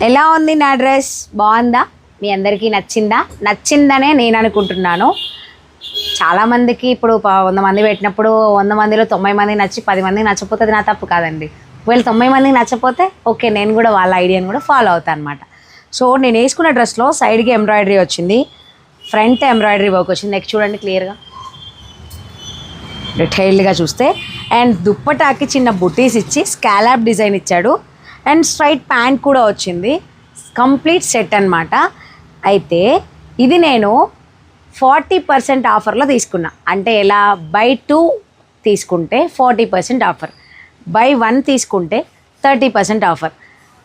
ఎలా ఉంది నా డ్రెస్? బాగుందా? మీ అందరికీ నచ్చిందనే నేను అనుకుంటున్నాను. చాలామందికి ఇప్పుడు 100 మంది పెట్టినప్పుడు 100 మందిలో 90 మంది నచ్చి 10 మందికి నచ్చకపోతే అది నా తప్పు కాదండి. ఒకవేళ 90 మందికి నచ్చకపోతే ఓకే, నేను కూడా వాళ్ళ ఐడియాని కూడా ఫాలో అవుతాను అనమాట. సో నేను వేసుకున్న డ్రెస్లో సైడ్కి ఎంబ్రాయిడరీ వచ్చింది, ఫ్రంట్ ఎంబ్రాయిడరీ వర్క్ వచ్చింది. నెక్స్ట్ చూడండి క్లియర్గా డీటెయిల్డ్గా చూస్తే. అండ్ దుప్పటాకి చిన్న బుటీస్ ఇచ్చి స్కాలప్ డిజైన్ ఇచ్చాడు. అండ్ స్ట్రైట్ ప్యాంట్ కూడా వచ్చింది. కంప్లీట్ సెట్ అనమాట. అయితే ఇది నేను 40% ఆఫర్లో తీసుకున్నా. అంటే ఎలా? బై 2 తీసుకుంటే 40% ఆఫర్, బై 1 తీసుకుంటే 30% ఆఫర్.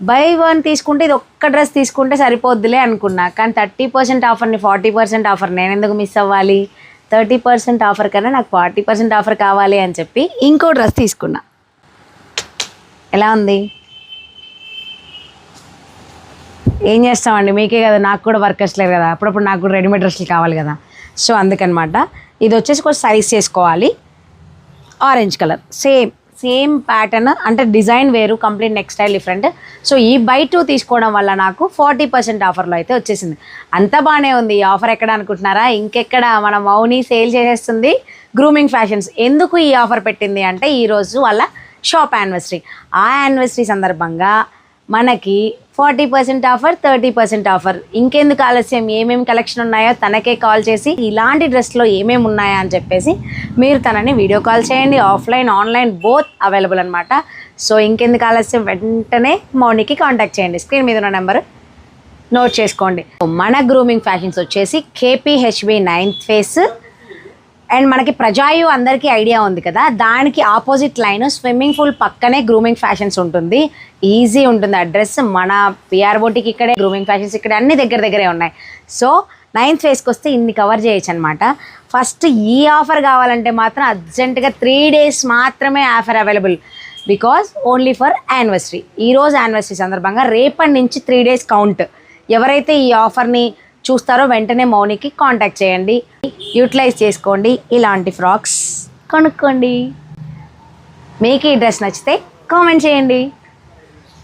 బై 1 తీసుకుంటే ఇది ఒక్క డ్రెస్ తీసుకుంటే సరిపోద్దులే అనుకున్నా. కానీ 30% ఆఫర్ని 40% ఆఫర్ నేను ఎందుకు మిస్ అవ్వాలి? 30% ఆఫర్ కన్నా నాకు 40% ఆఫర్ కావాలి అని చెప్పి ఇంకో డ్రెస్ తీసుకున్నా. ఎలా ఉంది? ఏం చేస్తామండి, మీకే కదా, నాకు కూడా వర్కర్స్ లేరు కదా, అప్పుడప్పుడు నాకు కూడా రెడీమేడ్ డ్రెస్సులు కావాలి కదా. సో అందుకనమాట. ఇది వచ్చేసి కొంచెం సైజ్ చేసుకోవాలి. ఆరెంజ్ కలర్ సేమ్ ప్యాటర్న్, అంటే డిజైన్ వేరు, complete neck style different. So ఈ బై 2 తీసుకోవడం వల్ల నాకు 40% ఆఫర్లో అయితే వచ్చేసింది. అంతా బాగానే ఉంది. ఈ ఆఫర్ ఎక్కడ అనుకుంటున్నారా? ఇంకెక్కడ, మన మౌని సేల్ చేసేస్తుంది గ్రూమింగ్ ఫ్యాషన్స్. ఎందుకు ఈ ఆఫర్ పెట్టింది అంటే ఈరోజు వాళ్ళ షాప్ యానివర్సరీ. ఆ యానివర్సరీ సందర్భంగా మనకి 40% ఆఫర్, 30% ఆఫర్. ఇంకెందుకు ఆలస్యం? ఏమేమి కలెక్షన్ ఉన్నాయో తనకే కాల్ చేసి ఇలాంటి డ్రెస్లో ఏమేమి ఉన్నాయా అని చెప్పేసి మీరు తనని వీడియో కాల్ చేయండి. ఆఫ్లైన్ ఆన్లైన్ బోత్ అవైలబుల్ అనమాట. సో ఇంకెందుకు ఆలస్యం? వెంటనే మౌనికి కాంటాక్ట్ చేయండి. స్క్రీన్ మీద ఉన్న నెంబర్ నోట్ చేసుకోండి. మన గ్రూమింగ్ ఫ్యాషన్స్ వచ్చేసి KPHB 9th ఫేస్. అండ్ మనకి ప్రజాయు అందరికీ ఐడియా ఉంది కదా, దానికి ఆపోజిట్ లైన్ స్విమ్మింగ్ పూల్ పక్కనే గ్రూమింగ్ ఫ్యాషన్స్ ఉంటుంది. ఈజీ ఉంటుంది అడ్రస్. మన PR బోటికి ఇక్కడే, గ్రూమింగ్ ఫ్యాషన్స్ ఇక్కడే, అన్ని దగ్గరే ఉన్నాయి. సో 9th ఫేస్కి వస్తే ఇన్ని కవర్ చేయొచ్చు అనమాట. ఫస్ట్ ఈ ఆఫర్ కావాలంటే మాత్రం అర్జెంటుగా 3 days మాత్రమే offer available, because only for anniversary. ఈరోజు యానివర్సరీ సందర్భంగా రేపటి నుంచి 3 days కౌంట్. ఎవరైతే ఈ ఆఫర్ని చూస్తారో వెంటనే మౌనికి కాంటాక్ట్ చేయండి, యూటిలైజ్ చేసుకోండి, ఇలాంటి ఫ్రాక్స్ కొనుక్కోండి. మీకు ఈ డ్రెస్ నచ్చితే కామెంట్ చేయండి.